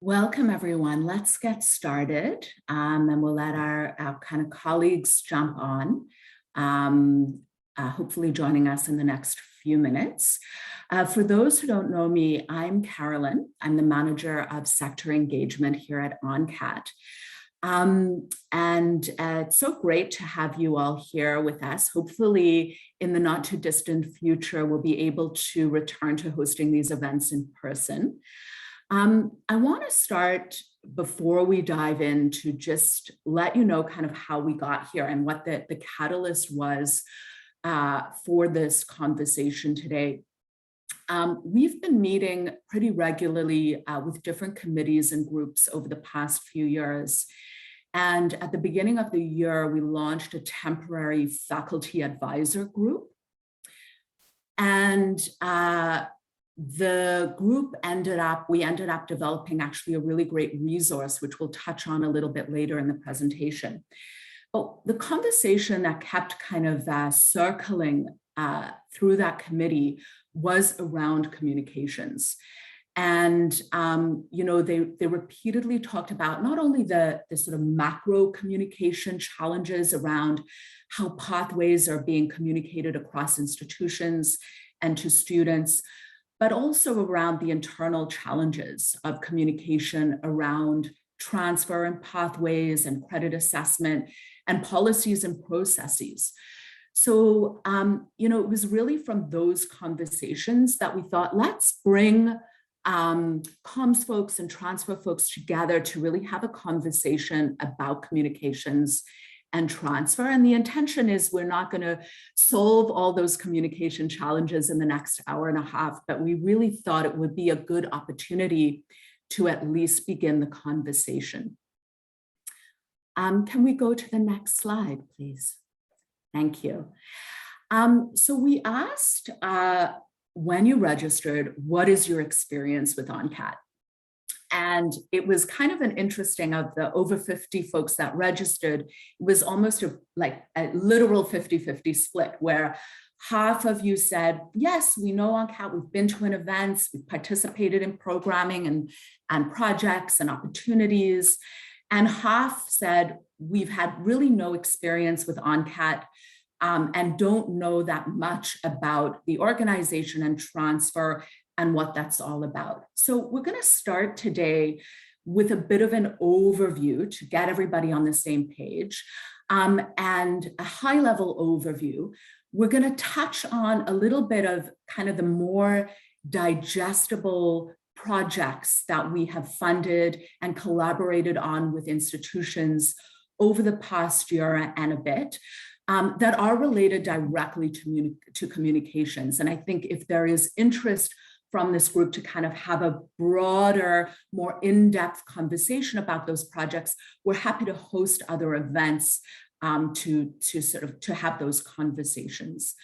Welcome, everyone. Let's get started, and we'll let our kind of colleagues jump on, hopefully joining us in the next few minutes. For those who don't know me, I'm Carolyn. I'm the manager of sector engagement here at ONCAT. It's so great to have you all here with us. Hopefully, in the not too distant future, we'll be able to return to hosting these events in person. I want to start before we dive in to just let you know kind of how we got here and what the catalyst was for this conversation today. We've been meeting pretty regularly with different committees and groups over the past few years. And at the beginning of the year, we launched a temporary faculty advisor group. And the group we ended up developing actually a really great resource, which we'll touch on a little bit later in the presentation. But the conversation that kept kind of circling through that committee was around communications. And, they repeatedly talked about not only the sort of macro communication challenges around how pathways are being communicated across institutions and to students, but also around the internal challenges of communication around transfer and pathways and credit assessment and policies and processes. So, it was really from those conversations that we thought, let's bring comms folks and transfer folks together to really have a conversation about communications and transfer. And the intention is we're not going to solve all those communication challenges in the next hour and a half, but we really thought it would be a good opportunity to at least begin the conversation. Can we go to the next slide, please? Thank you. So we asked when you registered, what is your experience with ONCAT? And it was kind of an interesting, of the over 50 folks that registered, it was almost like a literal 50-50 split, where half of you said, yes, we know ONCAT, we've been to an event, we've participated in programming and projects and opportunities. And half said, we've had really no experience with ONCAT and don't know that much about the organization and transfer and what that's all about. So we're going to start today with a bit of an overview to get everybody on the same page, and a high-level overview. We're going to touch on a little bit of kind of the more digestible projects that we have funded and collaborated on with institutions over the past year and a bit, that are related directly to communications. And I think if there is interest from this group to kind of have a broader, more in-depth conversation about those projects, we're happy to host other events to have those conversations.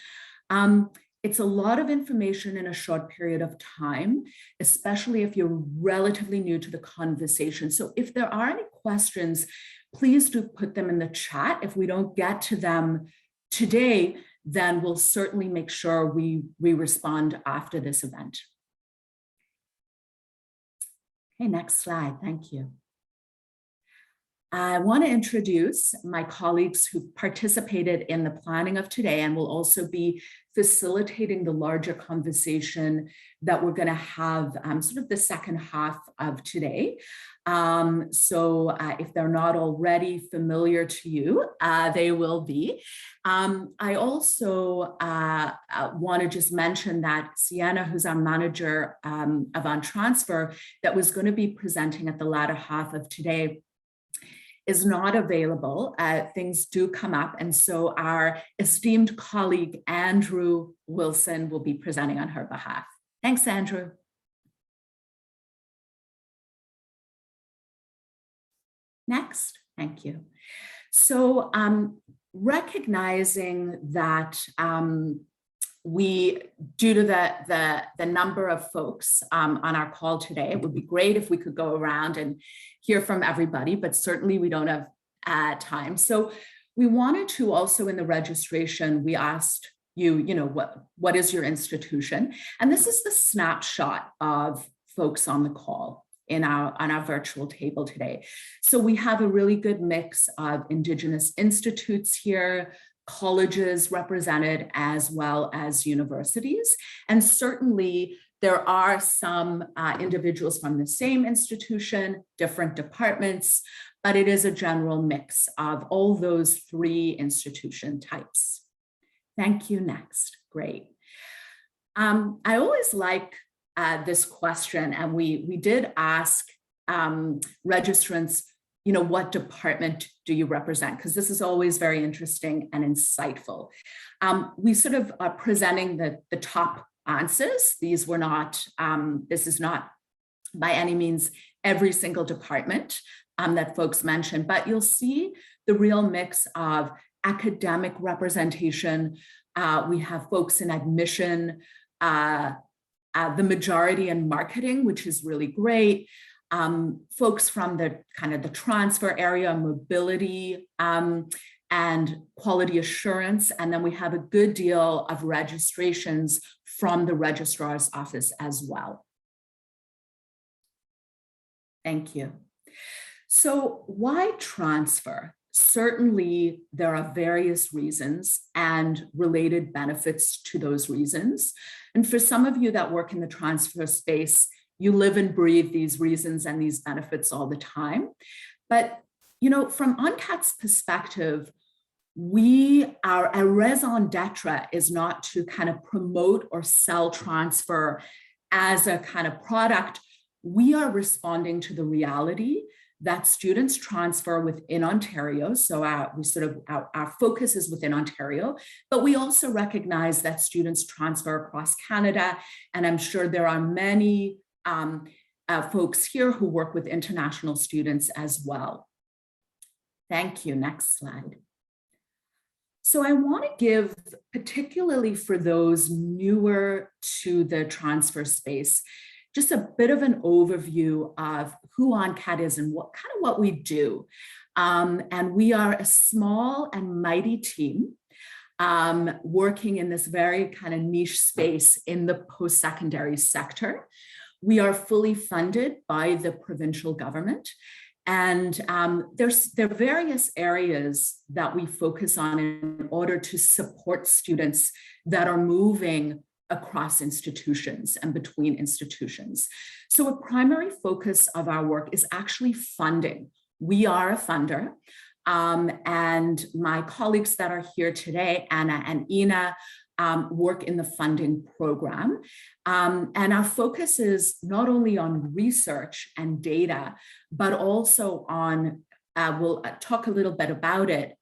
It's a lot of information in a short period of time, especially if you're relatively new to the conversation. So if there are any questions, please do put them in the chat. If we don't get to them today, then we'll certainly make sure we respond after this event. Okay, next slide, thank you. I want to introduce my colleagues who participated in the planning of today and will also be facilitating the larger conversation that we're going to have sort of the second half of today. If they're not already familiar to you, they will be. I also want to just mention that Sienna, who's our manager of ONTransfer, that was going to be presenting at the latter half of today, is not available. Things do come up. And so our esteemed colleague, Andrew Wilson, will be presenting on her behalf. Thanks, Andrew. Next, thank you. So recognizing that due to the number of folks on our call today, it would be great if we could go around and hear from everybody, but certainly we don't have time. So we wanted to also, in the registration, we asked you, what is your institution? And this is the snapshot of folks on the call. on our virtual table today. So we have a really good mix of Indigenous institutes here, colleges represented, as well as universities. And certainly there are some individuals from the same institution, different departments, but it is a general mix of all those three institution types. Thank you. Next. Great. I always like this question, and we did ask registrants, what department do you represent? Because this is always very interesting and insightful. We sort of are presenting the top answers. These were not, this is not by any means every single department that folks mentioned, but you'll see the real mix of academic representation. We have folks in admission, the majority in marketing, which is really great. Folks from the kind of the transfer area, mobility, and quality assurance. And then we have a good deal of registrations from the registrar's office as well. Thank you. So why transfer? Certainly, there are various reasons and related benefits to those reasons. And for some of you that work in the transfer space, you live and breathe these reasons and these benefits all the time. But, from ONCAT's perspective, our raison d'etre is not to kind of promote or sell transfer as a kind of product. We are responding to the reality that students transfer within Ontario. So our focus is within Ontario, but we also recognize that students transfer across Canada. And I'm sure there are many folks here who work with international students as well. Thank you. Next slide. So I want to give, particularly for those newer to the transfer space, just a bit of an overview of who ONCAT is and what we do. And we are a small and mighty team working in this very kind of niche space in the post-secondary sector. We are fully funded by the provincial government. And there are various areas that we focus on in order to support students that are moving across institutions and between institutions. So a primary focus of our work is actually funding. We are a funder, and my colleagues that are here today, Anna and Ina, work in the funding program. And our focus is not only on research and data, but also on we'll talk a little bit about it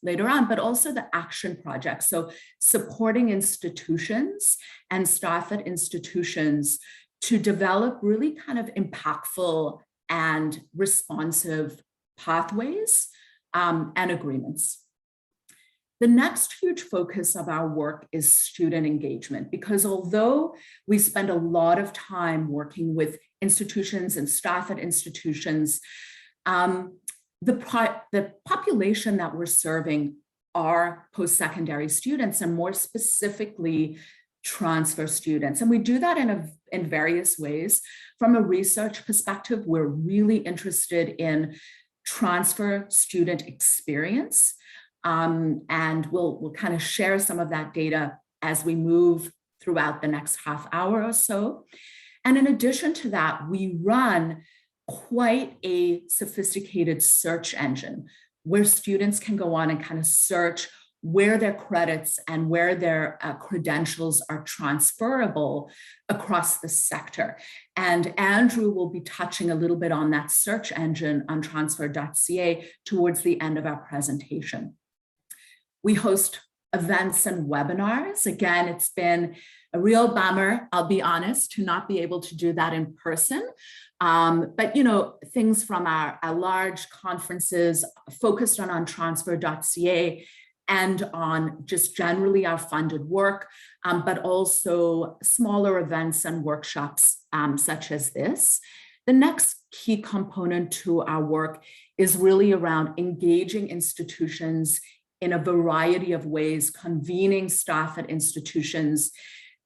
later on, but also the action project. So supporting institutions and staff at institutions to develop really kind of impactful and responsive pathways and agreements. The next huge focus of our work is student engagement, because although we spend a lot of time working with institutions and staff at institutions, the population that we're serving are post-secondary students, and more specifically transfer students. And we do that in various ways. From a research perspective, we're really interested in transfer student experience. And we'll kind of share some of that data as we move throughout the next half hour or so. And in addition to that, we run quite a sophisticated search engine where students can go on and kind of search where their credits and where their credentials are transferable across the sector. And Andrew will be touching a little bit on that search engine on ontransfer.ca towards the end of our presentation. We host events and webinars. Again, it's been a real bummer, I'll be honest, to not be able to do that in person. But things from our large conferences focused on ontransfer.ca and on just generally our funded work, but also smaller events and workshops such as this. The next key component to our work is really around engaging institutions in a variety of ways, convening staff at institutions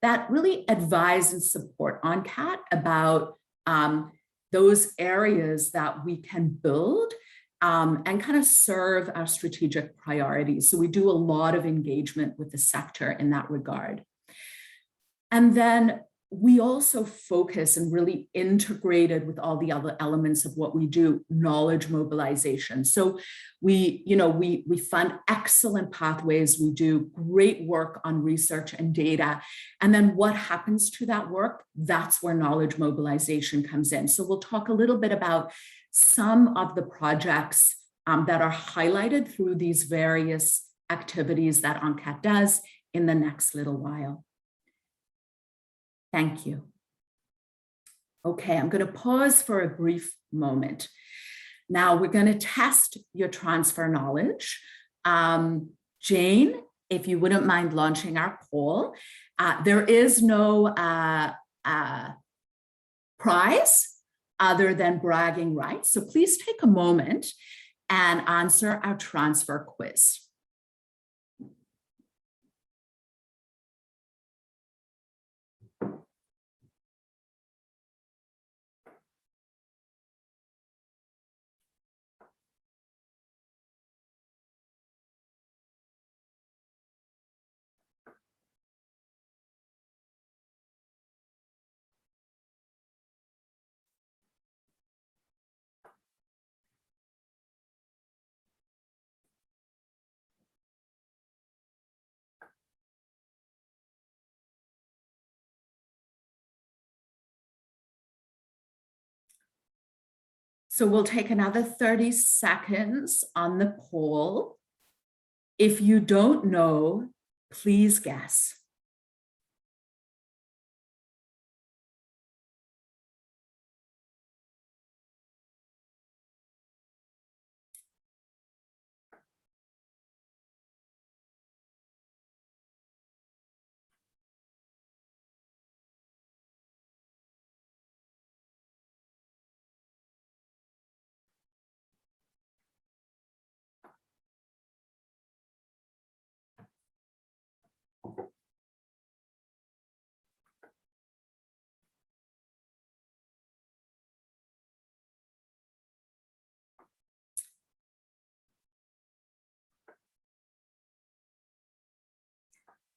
that really advise and support ONCAT about those areas that we can build and kind of serve our strategic priorities. So we do a lot of engagement with the sector in that regard. And then we also focus and really integrated with all the other elements of what we do, knowledge mobilization. So we fund excellent pathways. We do great work on research and data. And then what happens to that work? That's where knowledge mobilization comes in. So we'll talk a little bit about some of the projects that are highlighted through these various activities that ONCAT does in the next little while. Thank you. Okay, I'm going to pause for a brief moment. Now we're going to test your transfer knowledge. Jane, if you wouldn't mind launching our poll. There is no prize other than bragging rights. So please take a moment and answer our transfer quiz. So we'll take another 30 seconds on the poll. If you don't know, please guess.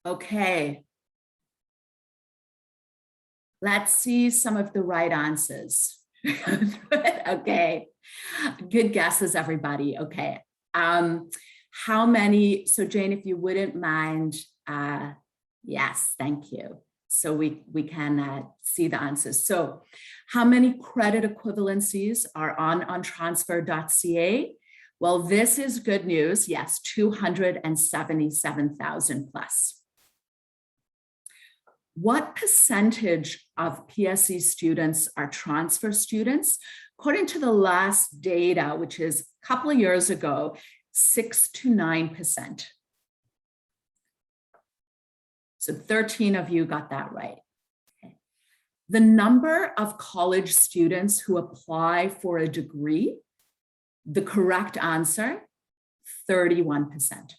Okay. Let's see some of the right answers. Okay. Good guesses, everybody. Okay. How many, so Jane, if you wouldn't mind, yes, thank you. So we can see the answers. So how many credit equivalencies are on ontransfer.ca? Well, this is good news. Yes, 277,000 plus. What percentage of PSE students are transfer students? According to the last data, which is a couple of years ago, 6 to 9%. So 13 of you got that right. Okay. The number of college students who apply for a degree, the correct answer, 31%.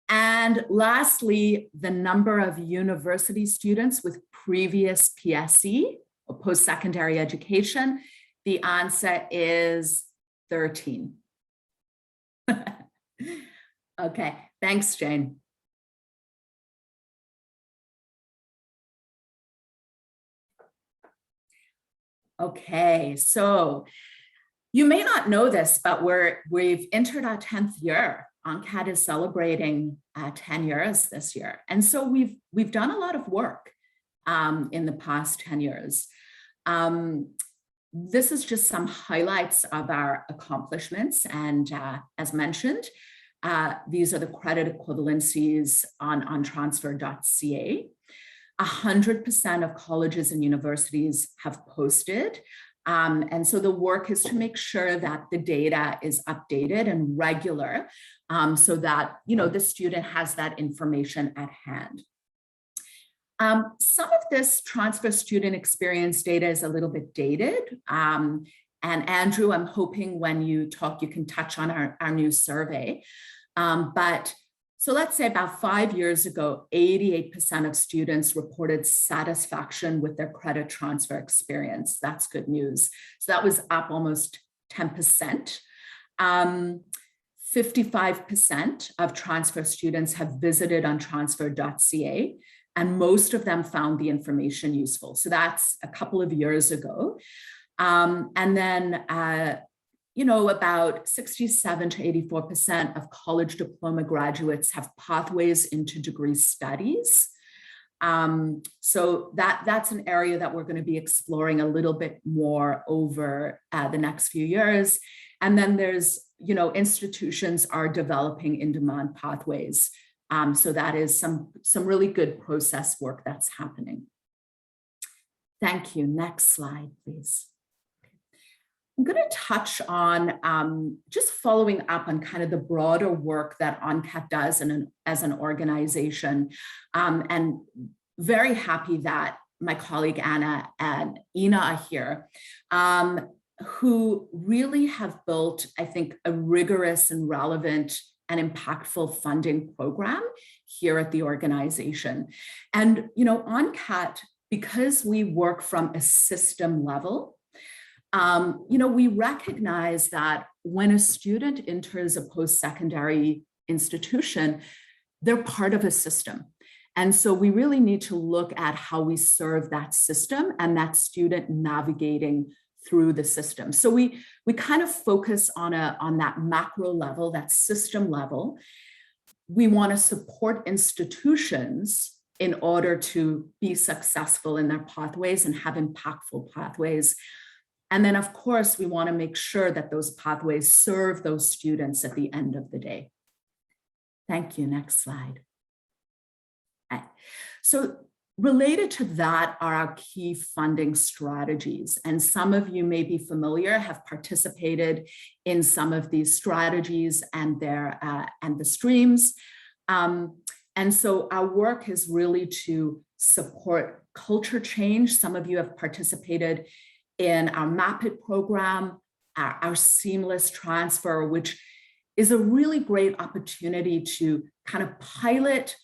And lastly, the number of university students with previous PSE or post-secondary education, the answer is 13. Okay, thanks, Jane. Okay, so you may not know this, but we've entered our 10th year. ONCAT is celebrating 10 years this year. And so we've done a lot of work in the past 10 years. This is just some highlights of our accomplishments. And as mentioned, these are the credit equivalencies on ontransfer.ca. 100% of colleges and universities have posted. And so the work is to make sure that the data is updated and regular so that, the student has that information at hand. Some of this transfer student experience data is a little bit dated. And Andrew, I'm hoping when you talk, you can touch on our new survey. But So let's say about 5 years ago, 88% of students reported satisfaction with their credit transfer experience. That's good news. So that was up almost 10%. 55% of transfer students have visited ontransfer.ca, and most of them found the information useful. So that's a couple of years ago. And then, about 67 to 84% of college diploma graduates have pathways into degree studies. So that's an area that we're going to be exploring a little bit more over the next few years. And then there's, institutions are developing in-demand pathways. So that is some really good process work that's happening. Thank you. Next slide, please. I'm going to touch on just following up on kind of the broader work that ONCAT does as an organization. And very happy that my colleague Anna and Ina are here, who really have built, I think, a rigorous and relevant and impactful funding program here at the organization. And, ONCAT, because we work from a system level, we recognize that when a student enters a post-secondary institution, they're part of a system. And so we really need to look at how we serve that system and that student navigating through the system. So we kind of focus on that macro level, that system level. We want to support institutions in order to be successful in their pathways and have impactful pathways. And then, of course, we want to make sure that those pathways serve those students at the end of the day. Thank you. Next slide. Okay. So related to that are our key funding strategies. And some of you may be familiar, have participated in some of these strategies and the streams. And so our work is really to support culture change. Some of you have participated in our MAP-IT program, our seamless transfer, which is a really great opportunity to kind of pilot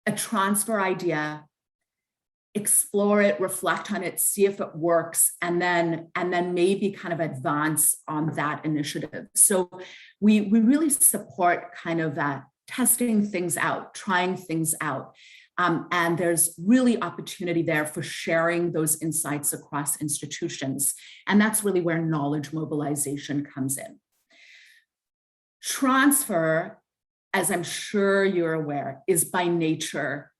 a transfer idea, explore it, reflect on it, see if it works, and then maybe kind of advance on that initiative. So we really support kind of testing things out, trying things out. And there's really opportunity there for sharing those insights across institutions. And that's really where knowledge mobilization comes in. Transfer, as I'm sure you're aware, is by nature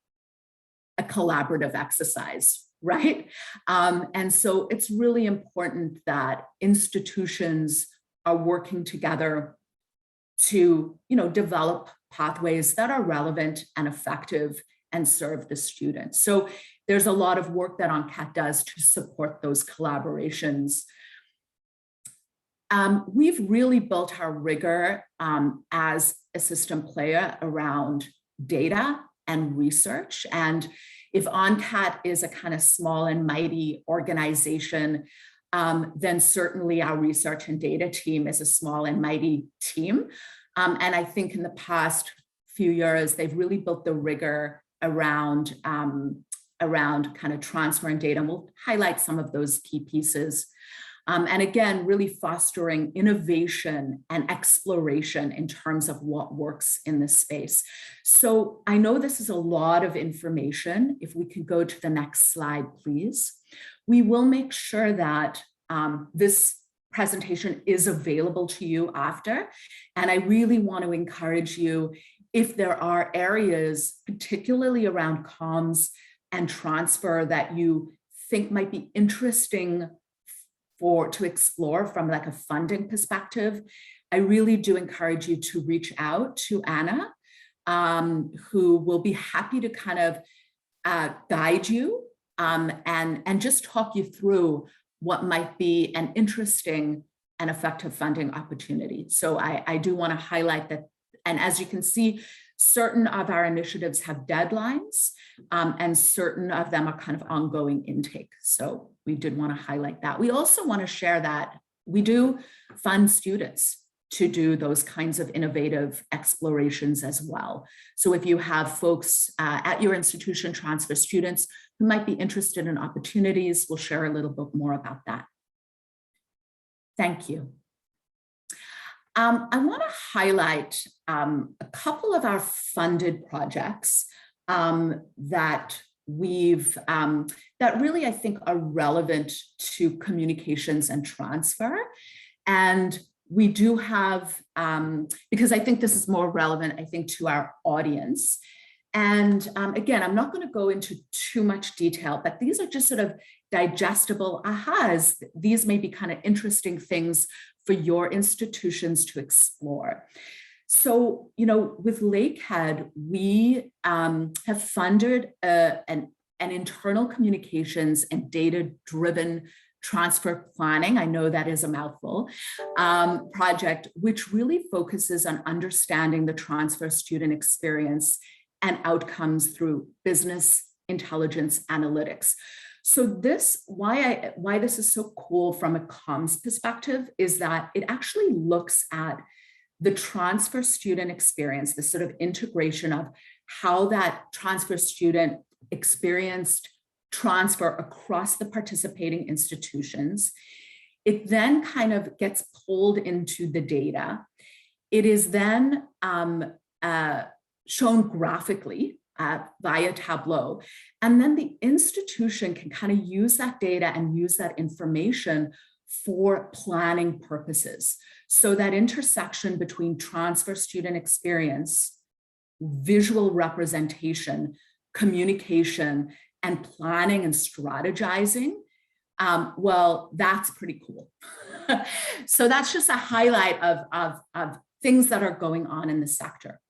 a collaborative exercise, right? And so it's really important that institutions are working together to, develop pathways that are relevant and effective and serve the students. So there's a lot of work that ONCAT does to support those collaborations. We've really built our rigor as a system player around data and research. And if ONCAT is a kind of small and mighty organization, then certainly our research and data team is a small and mighty team. And I think in the past few years, they've really built the rigor around kind of transfer and data. And we'll highlight some of those key pieces. And again, really fostering innovation and exploration in terms of what works in this space. So I know this is a lot of information. If we could go to the next slide, please. We will make sure that this presentation is available to you after. And I really want to encourage you, if there are areas, particularly around comms and transfer, that you think might be interesting to explore from like a funding perspective, I really do encourage you to reach out to Anna, who will be happy to kind of guide you and just talk you through what might be an interesting and effective funding opportunity. So I do want to highlight that. And as you can see, certain of our initiatives have deadlines, and certain of them are kind of ongoing intake. So we did want to highlight that. We also want to share that we do fund students. to do those kinds of innovative explorations as well. So if you have folks at your institution, transfer students who might be interested in opportunities, we'll share a little bit more about that. Thank you. I want to highlight a couple of our funded projects that we've, that really, I think, are relevant to communications and transfer. And we do have, because I think this is more relevant, I think, to our audience. And again, I'm not going to go into too much detail, but these are just sort of digestible ahas. These may be kind of interesting things for your institutions to explore. So, you know, with Lakehead, we have funded an internal communications and data-driven transfer planning, I know that is a mouthful, project, which really focuses on understanding the transfer student experience and outcomes through business intelligence analytics. So this, why this is so cool from a comms perspective is that it actually looks at the transfer student experience, the sort of integration of how that transfer student experienced transfer across the participating institutions. It then kind of gets pulled into the data. It is then shown graphically via Tableau. And then the institution can kind of use that data and use that information for planning purposes. So that intersection between transfer student experience, visual representation, communication, and planning and strategizing, well, that's pretty cool. So that's just a highlight of things that are going on in the sector.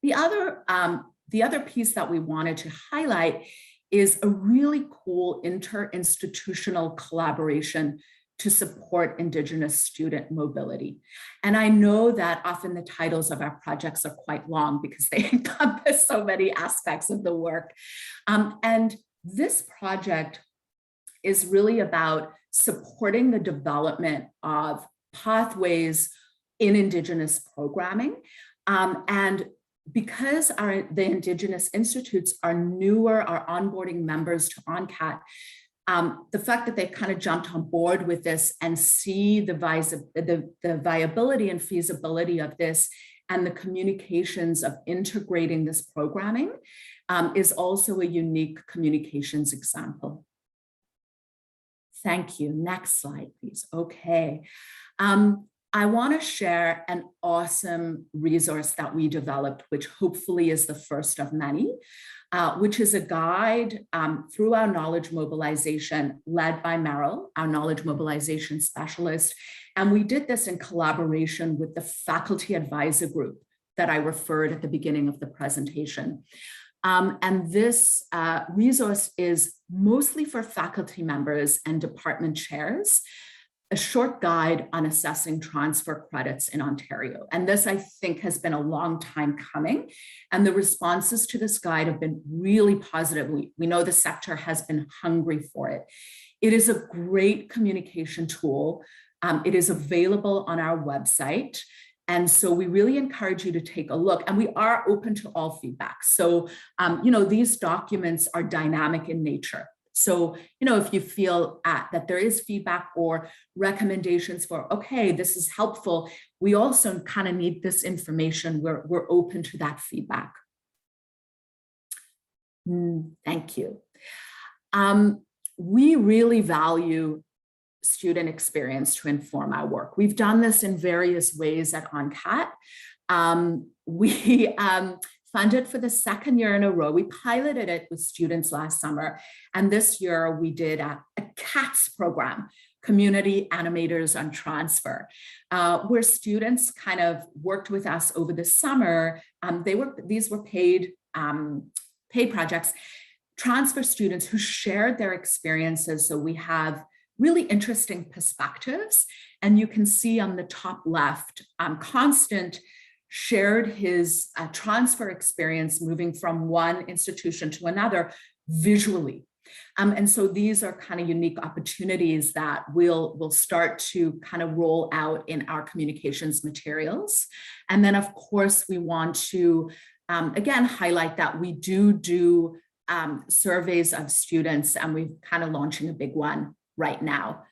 The other piece that we wanted to highlight is a really cool interinstitutional collaboration to support Indigenous student mobility. And I know that often the titles of our projects are quite long because they encompass so many aspects of the work. And this project is really about supporting the development of pathways in Indigenous programming. And because the Indigenous institutes are newer, are onboarding members to ONCAT, the fact that they kind of jumped on board with this and see the viability and feasibility of this and the communications of integrating this programming is also a unique communications example. Thank you. Next slide, please. Okay. I want to share an awesome resource that we developed, which hopefully is the first of many, which is a guide through our knowledge mobilization led by Meryl, our knowledge mobilization specialist. And we did this in collaboration with the faculty advisor group that I referred at the beginning of the presentation. And this resource is mostly for faculty members and department chairs, a short guide on assessing transfer credits in Ontario. And this, I think, has been a long time coming. And the responses to this guide have been really positive. We know the sector has been hungry for it. It is a great communication tool. It is available on our website. And so we really encourage you to take a look, and we are open to all feedback. So, you know, these documents are dynamic in nature. So, you know, if you feel that there is feedback or recommendations for, okay, this is helpful, we also kind of need this information, we're open to that feedback. Thank you. We really value student experience to inform our work. We've done this in various ways at ONCAT. We funded for the second year in a row. We piloted it with students last summer. And this year we did a CATS program, Community Animators on Transfer, where students kind of worked with us over the summer. These were paid projects, transfer students who shared their experiences. So we have really interesting perspectives. And you can see on the top left, Constant shared his transfer experience moving from one institution to another visually. And so these are kind of unique opportunities that we'll start to kind of roll out in our communications materials. And then, of course, we want to, again, highlight that we do surveys of students, and we're kind of launching a big one right now.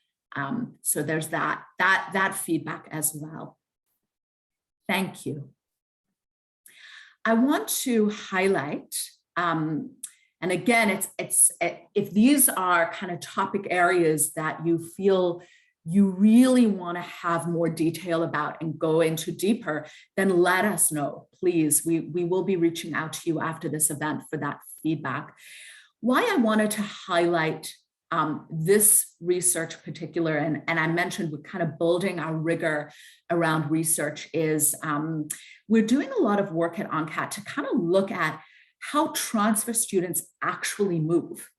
So there's that feedback as well. Thank you. I want to highlight, and again, if these are kind of topic areas that you feel you really want to have more detail about and go into deeper, then let us know, please. We will be reaching out to you after this event for that feedback. Why I wanted to highlight this research particular, and I mentioned we're kind of building our rigor around research, is we're doing a lot of work at ONCAT to kind of look at how transfer students actually move,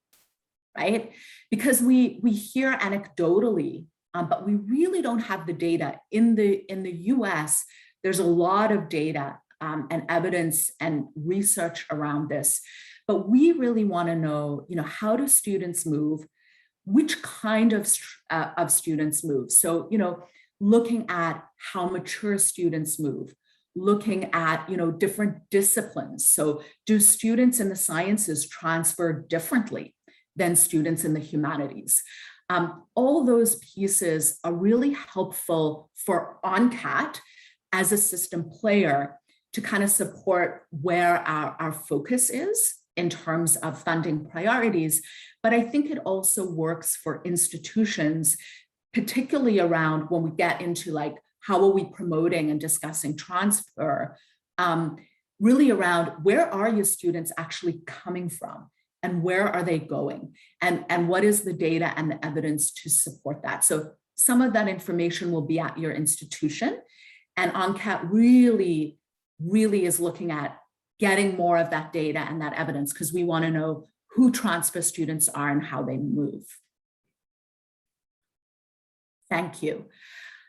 right? Because we hear anecdotally, but we really don't have the data. In the US, there's a lot of data and evidence and research around this, but we really want to know, how do students move? Which kind of students move? So, looking at how mature students move, looking at, different disciplines. So do students in the sciences transfer differently than students in the humanities? All those pieces are really helpful for ONCAT as a system player to kind of support where our focus is in terms of funding priorities. But I think it also works for institutions, particularly around when we get into like, how are we promoting and discussing transfer, really around where are your students actually coming from and where are they going? And what is the data and the evidence to support that? So some of that information will be at your institution, and ONCAT really is looking at getting more of that data and that evidence, because we want to know who transfer students are and how they move. Thank you.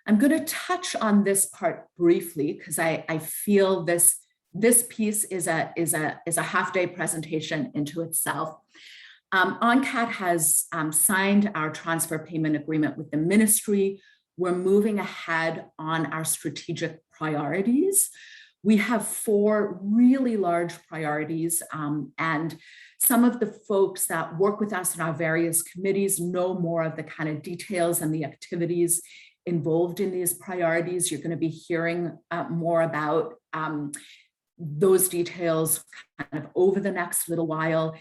I'm going to touch on this part briefly because I feel this piece is a half-day presentation into itself. ONCAT has signed our transfer payment agreement with the ministry. We're moving ahead on our strategic priorities. We have 4 really large priorities, and some of the folks that work with us in our various committees know more of the kind of details and the activities involved in these priorities. You're going to be hearing more about those details kind of over the next little while,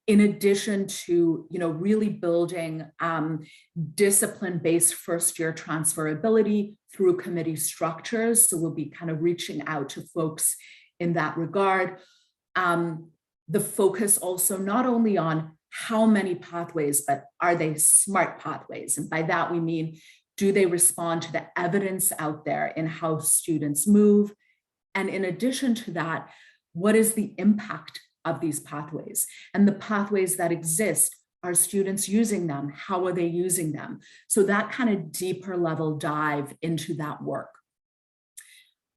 in addition to really building discipline-based first-year transferability through committee structures. So we'll be kind of reaching out to folks in that regard. The focus also not only on how many pathways, but are they smart pathways? And by that we mean, do they respond to the evidence out there in how students move? And in addition to that, what is the impact of these pathways? And the pathways that exist, are students using them? How are they using them? So that kind of deeper level dive into that work.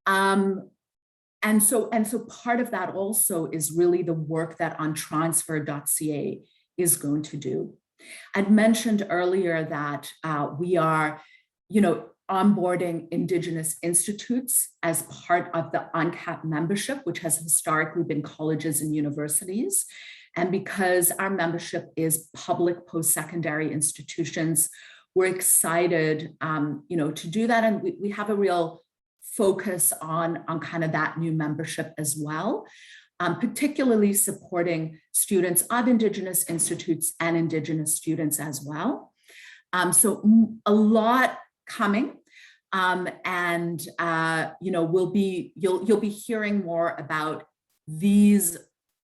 And so part of that also is really the work that ontransfer.ca is going to do. I'd mentioned earlier that we are, onboarding Indigenous institutes as part of the ONCAT membership, which has historically been colleges and universities. And because our membership is public post-secondary institutions, we're excited, to do that. And we have a real focus on kind of that new membership as well, particularly supporting students of Indigenous institutes and Indigenous students as well. So a lot coming, and you'll be hearing more about these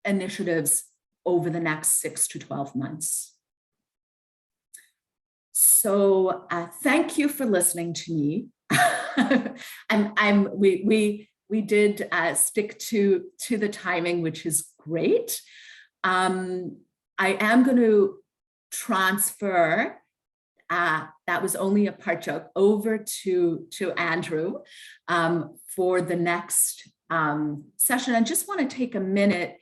initiatives over the next 6 to 12 months. So thank you for listening to me. We did stick to the timing, which is great. I am going to transfer, that was only a part joke, over to Andrew for the next session. I just want to take a minute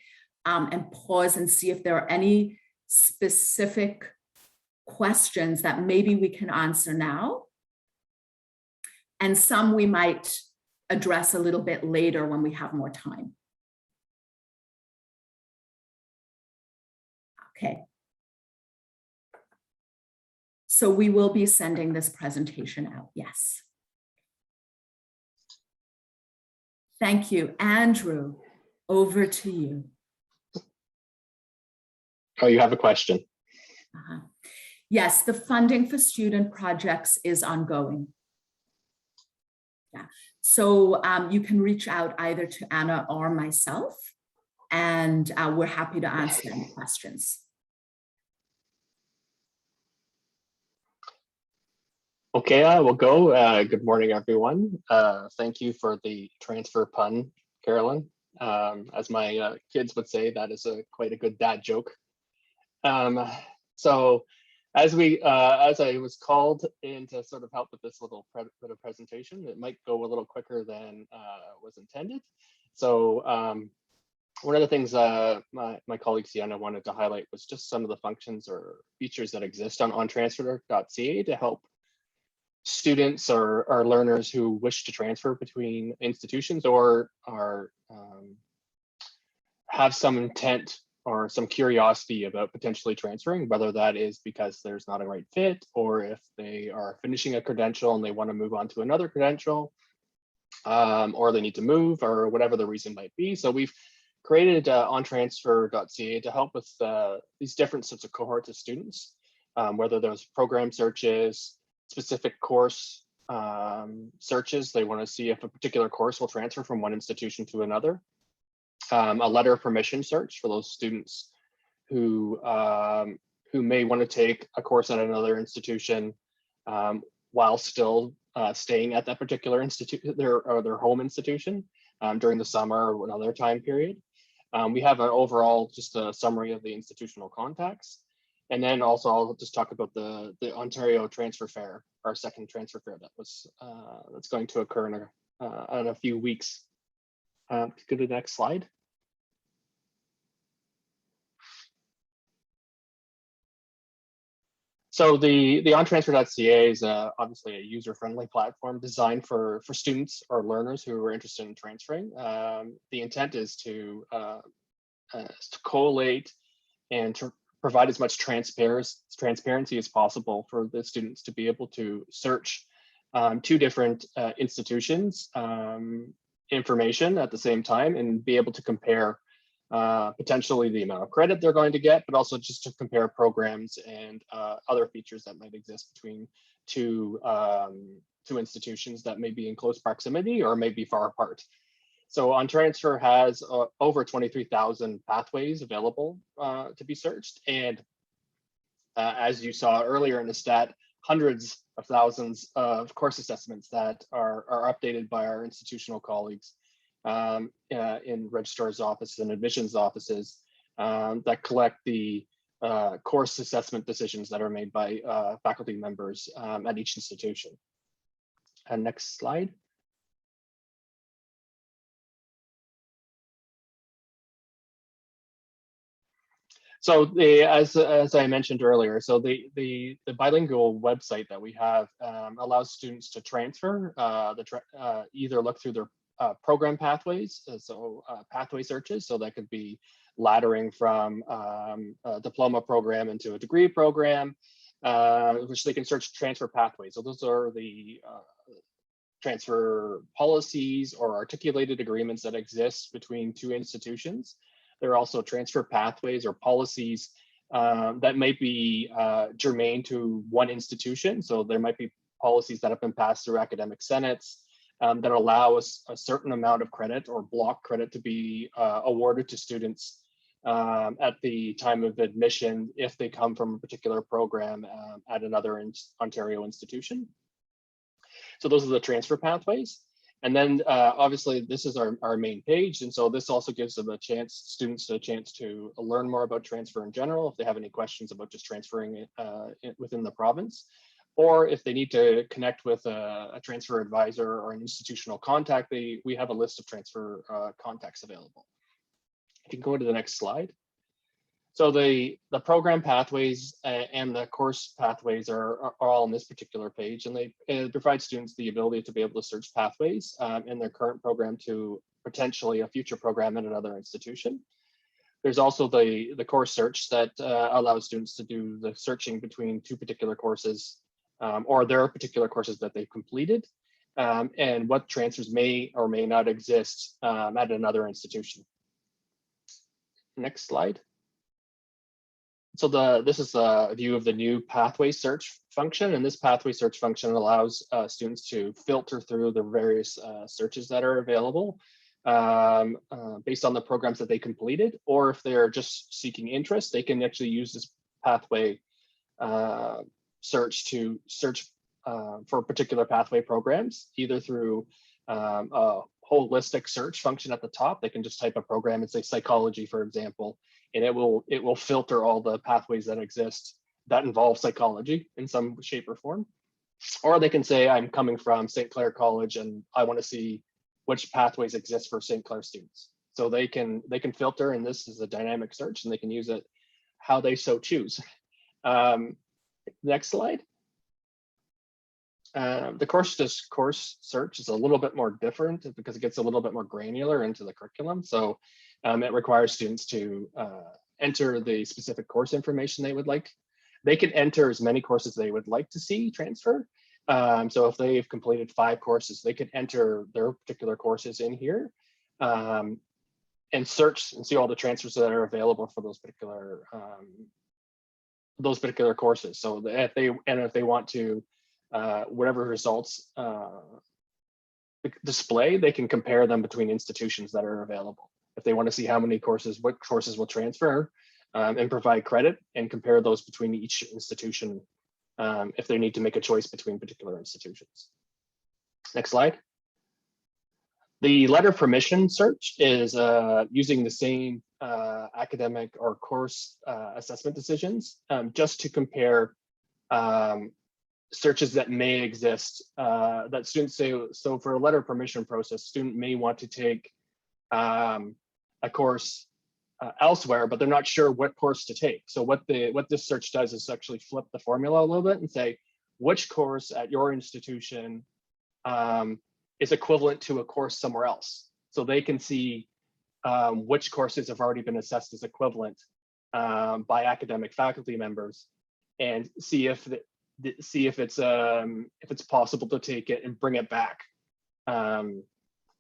and pause and see if there are any specific questions that maybe we can answer now, and some we might address a little bit later when we have more time. Okay. So we will be sending this presentation out, yes. Thank you. Andrew, over to you. Oh, you have a question. Yes, the funding for student projects is ongoing. Yeah, so you can reach out either to Anna or myself, and we're happy to answer any questions. Okay, I will go. Good morning, everyone. Thank you for the transfer pun, Carolyn. As my kids would say, that is quite a good dad joke. So as I was called in to sort of help with this little bit of presentation, it might go a little quicker than was intended. So one of the things my colleague Sienna wanted to highlight was just some of the functions or features that exist on ontransfer.ca to help students or learners who wish to transfer between institutions or are have some intent or some curiosity about potentially transferring, whether that is because there's not a right fit or if they are finishing a credential and they want to move on to another credential, or they need to move, or whatever the reason might be. So we've created ontransfer.ca to help with these different sorts of cohorts of students, whether those program searches, specific course searches. They want to see if a particular course will transfer from one institution to another. A letter of permission search for those students who may want to take a course at another institution while still staying at that particular institute, their home institution during the summer or another time period. We have an overall just a summary of the institutional contacts. And then also I'll just talk about the Ontario Transfer Fair, our second transfer fair that's going to occur in a few weeks. Go to the next slide. So the ontransfer.ca is obviously a user-friendly platform designed for students or learners who are interested in transferring. The intent is to collate and to provide as much transparency as possible for the students to be able to search two different institutions information at the same time and be able to compare potentially the amount of credit they're going to get, but also just to compare programs and other features that might exist between two institutions that may be in close proximity or may be far apart. So OnTransfer has over 23,000 pathways available to be searched. And as you saw earlier in the stat, hundreds of thousands of course assessments that are updated by our institutional colleagues in registrar's offices and admissions offices that collect the course assessment decisions that are made by faculty members at each institution. And next slide. So as I mentioned earlier, so the bilingual website that we have allows students to transfer, either look through their program pathways, so pathway searches, so that could be laddering from a diploma program into a degree program, which they can search transfer pathways. So those are the transfer policies or articulated agreements that exist between two institutions. There are also transfer pathways or policies that might be germane to one institution. So there might be policies that have been passed through academic senates that allow us a certain amount of credit or block credit to be awarded to students at the time of admission if they come from a particular program at another Ontario institution. So those are the transfer pathways. And then obviously this is our main page. And so this also gives them students a chance to learn more about transfer in general, if they have any questions about just transferring within the province, or if they need to connect with a transfer advisor or an institutional contact, we have a list of transfer contacts available. If you can go to the next slide. So the program pathways and the course pathways are all on this particular page, and they provide students the ability to be able to search pathways in their current program to potentially a future program in another institution. There's also the course search that allows students to do the searching between two particular courses or their particular courses that they've completed and what transfers may or may not exist at another institution. Next slide. So this is a view of the new pathway search function, and this pathway search function allows students to filter through the various searches that are available based on the programs that they completed, or if they're just seeking interest, they can actually use this pathway search to search for particular pathway programs, either through a holistic search function at the top. They can just type a program and say psychology, for example, and it will filter all the pathways that exist that involve psychology in some shape or form. Or they can say, I'm coming from St. Clair College and I want to see which pathways exist for St. Clair students. So they can filter, and this is a dynamic search, and they can use it how they so choose. Next slide. The course search is a little bit more different because it gets a little bit more granular into the curriculum. So it requires students to enter the specific course information they would like. They can enter as many courses they would like to see transfer. So if they've completed 5 courses, they could enter their particular courses in here and search and see all the transfers that are available for those particular courses. So if they want to whatever results display, they can compare them between institutions that are available. If they want to see how many courses, what courses will transfer and provide credit, and compare those between each institution if they need to make a choice between particular institutions. Next slide. The letter of permission search is using the same academic or course assessment decisions just to compare searches that may exist that students say. So for a letter of permission process, student may want to take a course elsewhere, but they're not sure what course to take. So what this search does is actually flip the formula a little bit and say, which course at your institution is equivalent to a course somewhere else. So they can see which courses have already been assessed as equivalent by academic faculty members, and see if it's possible to take it and bring it back.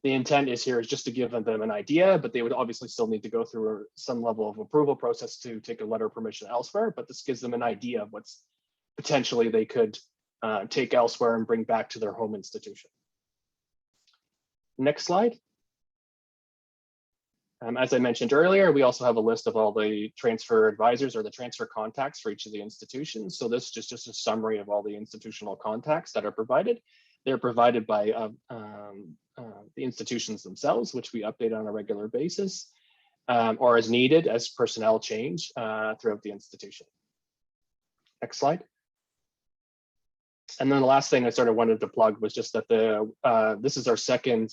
The intent is just to give them an idea, but they would obviously still need to go through some level of approval process to take a letter of permission elsewhere, but this gives them an idea of what's potentially they could take elsewhere and bring back to their home institution. Next slide. As I mentioned earlier, we also have a list of all the transfer advisors or the transfer contacts for each of the institutions. So this is just a summary of all the institutional contacts that are provided. They're provided by the institutions themselves, which we update on a regular basis, or as needed as personnel change throughout the institution. Next slide. And then the last thing I sort of wanted to plug was just that this is our second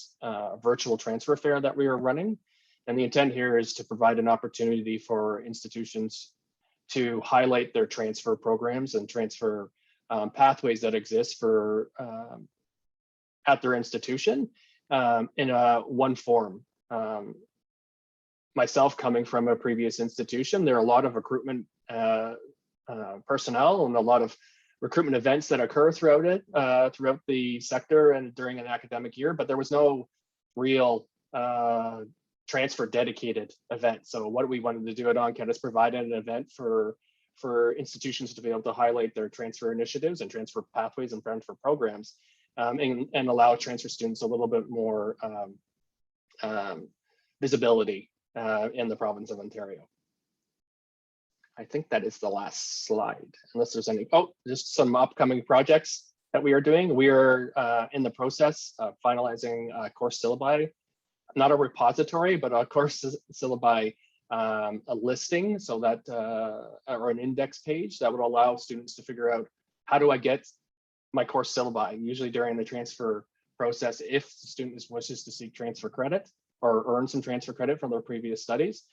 virtual transfer fair that we are running. And the intent here is to provide an opportunity for institutions to highlight their transfer programs and transfer pathways that exist for at their institution in one form. Myself, coming from a previous institution, there are a lot of recruitment personnel and a lot of recruitment events that occur throughout the sector and during an academic year, but there was no real transfer dedicated event. So what we wanted to do at ONCAT is provide an event for institutions to be able to highlight their transfer initiatives and transfer pathways and transfer programs, and allow transfer students a little bit more visibility in the province of Ontario. I think that is the last slide, unless there's any, just some upcoming projects that we are doing. We are in the process of finalizing course syllabi, not a repository, but a course syllabi a listing, so that or an index page that would allow students to figure out, how do I get my course syllabi? Usually during the transfer process, if the student wishes to seek transfer credit or earn some transfer credit from their previous studies,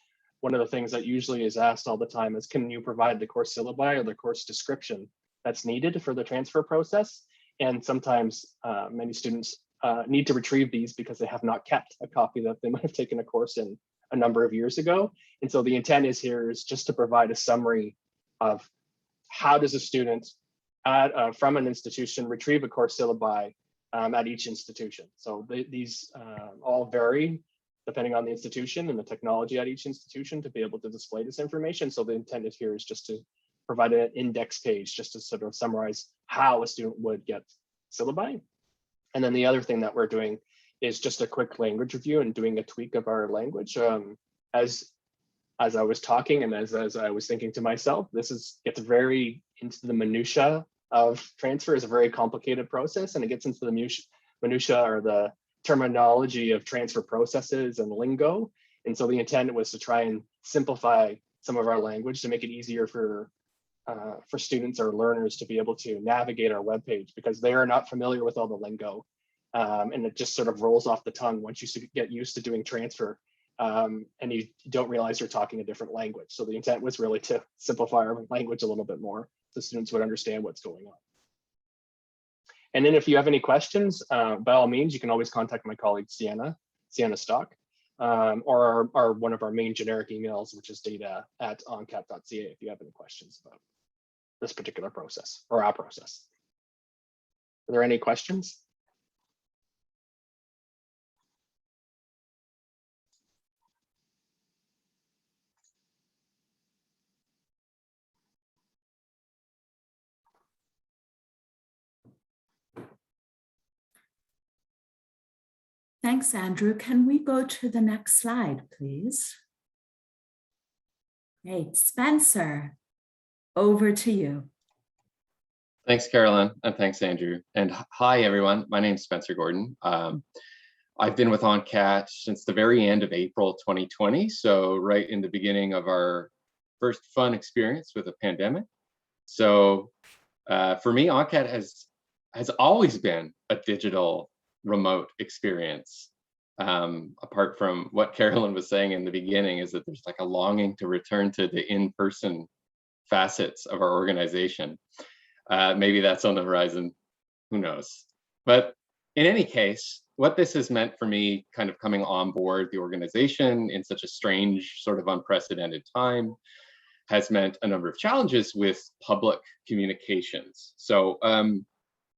one of the things that usually is asked all the time is, can you provide the course syllabi or the course description that's needed for the transfer process? And sometimes many students need to retrieve these because they have not kept a copy that they might have taken a course in a number of years ago. And so the intent is here is just to provide a summary of how does a student from an institution retrieve a course syllabi at each institution. So these all vary depending on the institution and the technology at each institution to be able to display this information. So the intent here is just to provide an index page just to sort of summarize how a student would get syllabi. And then the other thing that we're doing is just a quick language review and doing a tweak of our language. As I was talking and as I was thinking to myself, gets very into the minutia of transfer. Is a very complicated process, and it gets into the minutia or the terminology of transfer processes and lingo. And so the intent was to try and simplify some of our language to make it easier for students or learners to be able to navigate our webpage, because they are not familiar with all the lingo. And it just sort of rolls off the tongue once you get used to doing transfer, and you don't realize you're talking a different language. So the intent was really to simplify our language a little bit more so students would understand what's going on. And then if you have any questions, by all means, you can always contact my colleague, Sienna Stock, or one of our main generic emails, which is data@oncat.ca if you have any questions about this particular process or our process. Are there any questions? Thanks, Andrew. Can we go to the next slide, please? Great. Spencer, over to you. Thanks, Carolyn, and thanks, Andrew. And hi, everyone. My name's Spencer Gordon. I've been with ONCAT since the very end of April 2020, so right in the beginning of our first fun experience with a pandemic. So for me, ONCAT has always been a digital remote experience. Apart from what Carolyn was saying in the beginning, is that there's like a longing to return to the in-person facets of our organization. Maybe that's on the horizon, who knows? But in any case, what this has meant for me kind of coming on board the organization in such a strange, sort of unprecedented time, has meant a number of challenges with public communications. So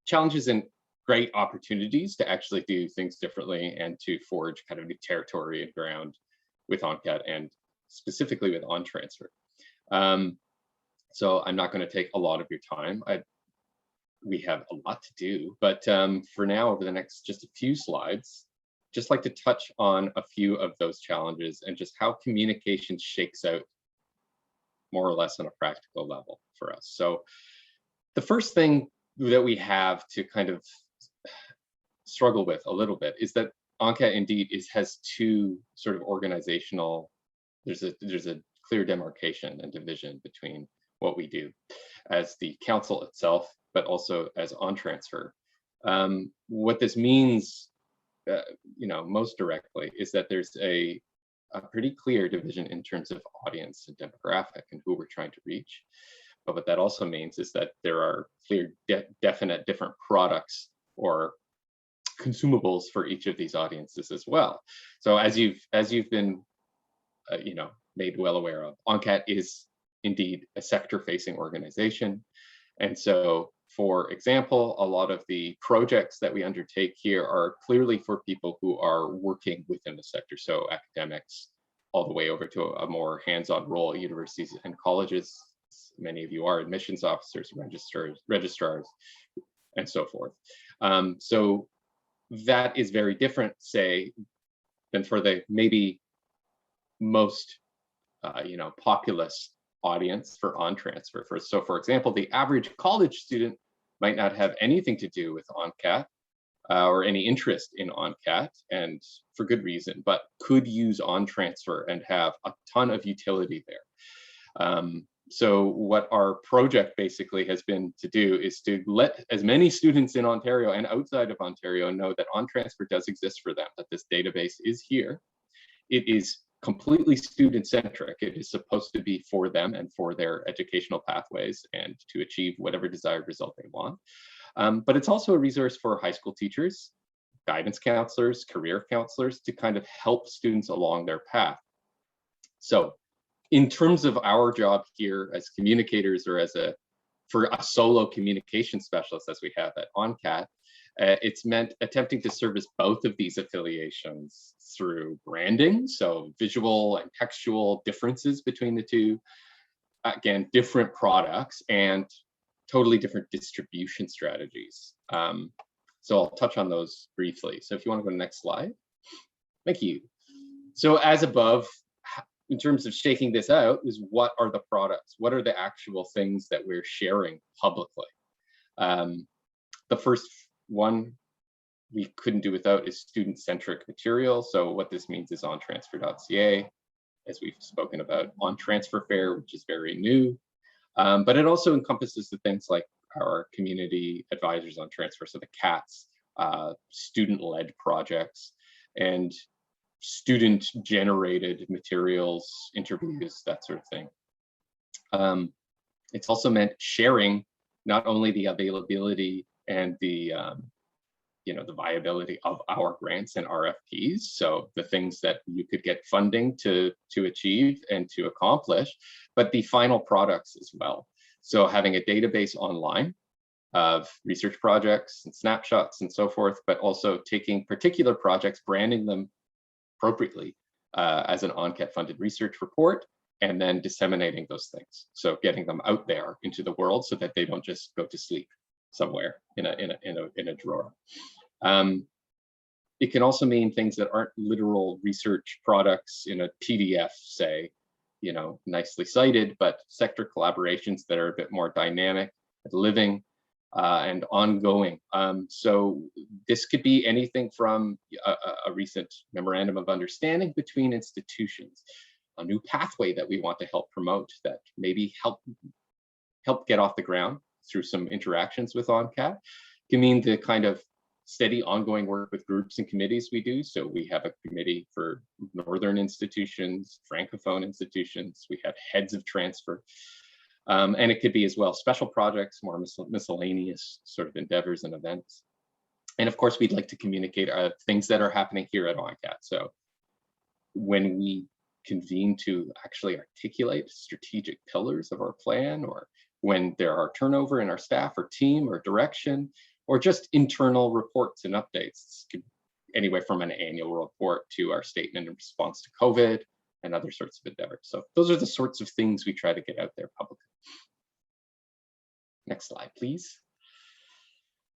challenges and great opportunities to actually do things differently and to forge kind of new territory and ground with ONCAT and specifically with OnTransfer. So I'm not going to take a lot of your time. We have a lot to do, but for now, over the next just a few slides, just like to touch on a few of those challenges and just how communication shakes out more or less on a practical level for us. So the first thing that we have to kind of struggle with a little bit is that ONCAT indeed has two sort of organizational, there's a clear demarcation and division between what we do as the council itself, but also as OnTransfer. What this means, most directly, is that there's a pretty clear division in terms of audience and demographic and who we're trying to reach. But what that also means is that there are clear, definite different products or consumables for each of these audiences as well. So as you've been, made well aware of, ONCAT is indeed a sector-facing organization. And so, for example, a lot of the projects that we undertake here are clearly for people who are working within the sector. So academics, all the way over to a more hands-on role at universities and colleges. Many of you are admissions officers, registrars, and so forth. So that is very different, say, than for the maybe most, populous audience for OnTransfer. So for example, the average college student might not have anything to do with ONCAT or any interest in ONCAT, and for good reason, but could use OnTransfer and have a ton of utility there. So what our project basically has been to do is to let as many students in Ontario and outside of Ontario know that OnTransfer does exist for them, that this database is here. It is completely student-centric. It is supposed to be for them and for their educational pathways and to achieve whatever desired result they want. But it's also a resource for high school teachers, guidance counselors, career counselors to kind of help students along their path. So in terms of our job here as communicators or for a solo communication specialist as we have at ONCAT, it's meant attempting to service both of these affiliations through branding, so visual and textual differences between the two, again, different products and totally different distribution strategies. So I'll touch on those briefly. So if you want to go to the next slide. Thank you. So as above, in terms of shaking this out, is what are the products? What are the actual things that we're sharing publicly? The first one we couldn't do without is student-centric material. So what this means is ontransfer.ca, as we've spoken about, on transfer fair, which is very new. But it also encompasses the things like our community advisors on transfer, so the CATs, student-led projects, and student-generated materials, interviews, that sort of thing. It's also meant sharing not only the availability and the the viability of our grants and RFPs, so the things that you could get funding to achieve and to accomplish, but the final products as well. So having a database online of research projects and snapshots and so forth, but also taking particular projects, branding them appropriately as an ONCAT funded research report, and then disseminating those things. So getting them out there into the world so that they don't just go to sleep somewhere in a drawer. It can also mean things that aren't literal research products in a PDF, say, nicely cited, but sector collaborations that are a bit more dynamic, living, and ongoing. So this could be anything from a recent memorandum of understanding between institutions, a new pathway that we want to help promote that maybe help get off the ground through some interactions with ONCAT. It can mean the kind of steady ongoing work with groups and committees we do. So we have a committee for Northern institutions, Francophone institutions, we have heads of transfer. And it could be as well special projects, more miscellaneous sort of endeavors and events. And of course, we'd like to communicate things that are happening here at ONCAT. So when we convene to actually articulate strategic pillars of our plan, or when there are turnover in our staff or team or direction, or just internal reports and updates, anywhere from an annual report to our statement in response to COVID and other sorts of endeavors. So those are the sorts of things we try to get out there publicly. Next slide, please.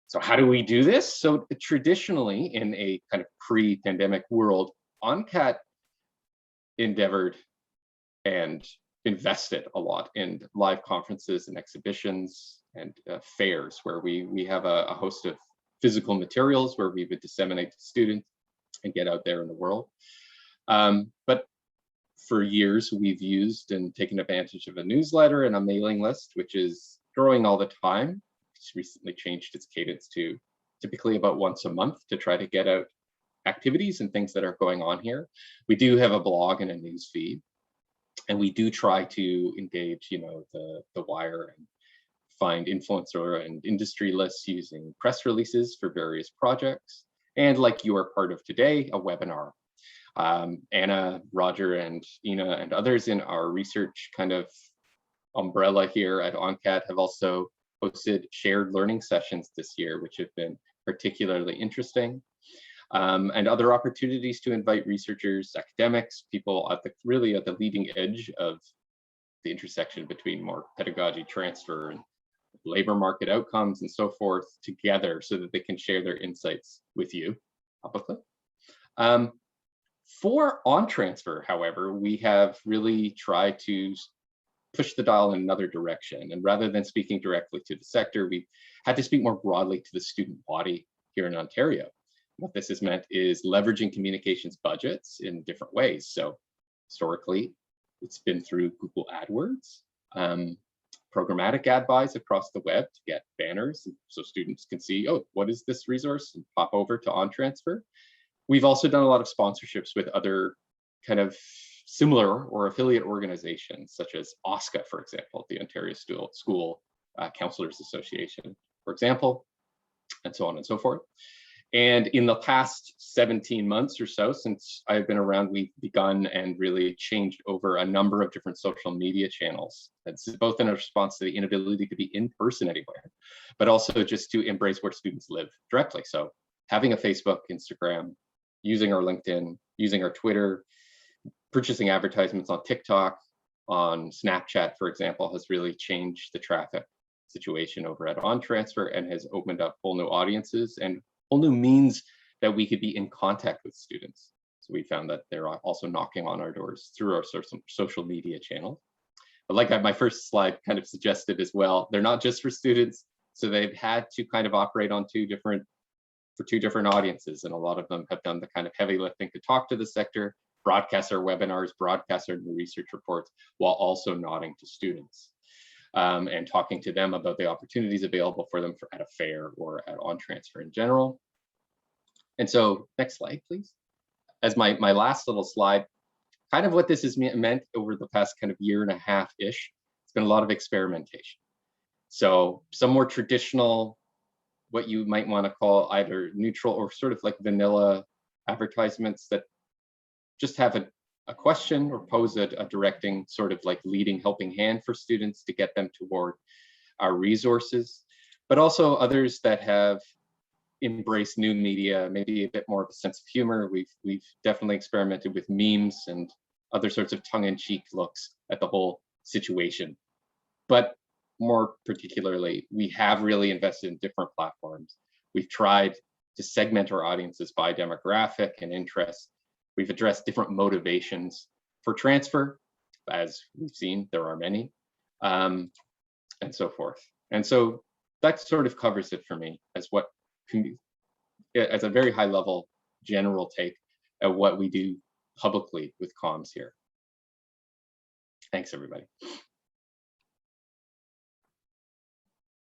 So how do we do this? So traditionally, in a kind of pre-pandemic world, ONCAT endeavored and invested a lot in live conferences and exhibitions and fairs, where we have a host of physical materials where we would disseminate to students and get out there in the world. But for years, we've used and taken advantage of a newsletter and a mailing list, which is growing all the time. It's recently changed its cadence to typically about once a month to try to get out activities and things that are going on here. We do have a blog and a news feed, and we do try to engage, the wire and find influencer and industry lists using press releases for various projects. And like you are part of today, a webinar. Anna, Roger, and Ina, and others in our research kind of umbrella here at ONCAT have also hosted shared learning sessions this year, which have been particularly interesting. And other opportunities to invite researchers, academics, people at really at the leading edge of the intersection between more pedagogy transfer and labor market outcomes and so forth together so that they can share their insights with you publicly. For OnTransfer, however, we have really tried to push the dial in another direction. And rather than speaking directly to the sector, we had to speak more broadly to the student body here in Ontario. What this has meant is leveraging communications budgets in different ways. So historically, it's been through Google AdWords, programmatic ad buys across the web to get banners so students can see, oh, what is this resource, and pop over to OnTransfer. We've also done a lot of sponsorships with other kind of similar or affiliate organizations such as OSCA, for example, the Ontario School Counselors Association, for example, and so on and so forth. And in the past 17 months or so, since I've been around, we've begun and really changed over a number of different social media channels. That's both in a response to the inability to be in person anywhere, but also just to embrace where students live directly. So having a Facebook, Instagram, using our LinkedIn, using our Twitter, purchasing advertisements on TikTok, on Snapchat, for example, has really changed the traffic situation over at OnTransfer and has opened up whole new audiences and whole new means that we could be in contact with students. So we found that they're also knocking on our doors through our social media channels. But like my first slide kind of suggested as well, they're not just for students. So they've had to kind of operate on two different audiences. And a lot of them have done the kind of heavy lifting to talk to the sector, broadcast our webinars, broadcast our new research reports, while also nodding to students. And talking to them about the opportunities available for them at a fair or at OnTransfer in general. And so next slide, please. As my last little slide, kind of what this has meant over the past kind of year and a half-ish, it's been a lot of experimentation. So some more traditional, what you might want to call either neutral or sort of like vanilla advertisements that just have a question or pose a directing sort of like leading helping hand for students to get them toward our resources, but also others that have embraced new media, maybe a bit more of a sense of humor. We've definitely experimented with memes and other sorts of tongue-in-cheek looks at the whole situation. But more particularly, we have really invested in different platforms. We've tried to segment our audiences by demographic and interest. We've addressed different motivations for transfer. As we've seen, there are many, and so forth. And so that sort of covers it for me as what can be, as a very high level general take at what we do publicly with comms here. Thanks, everybody.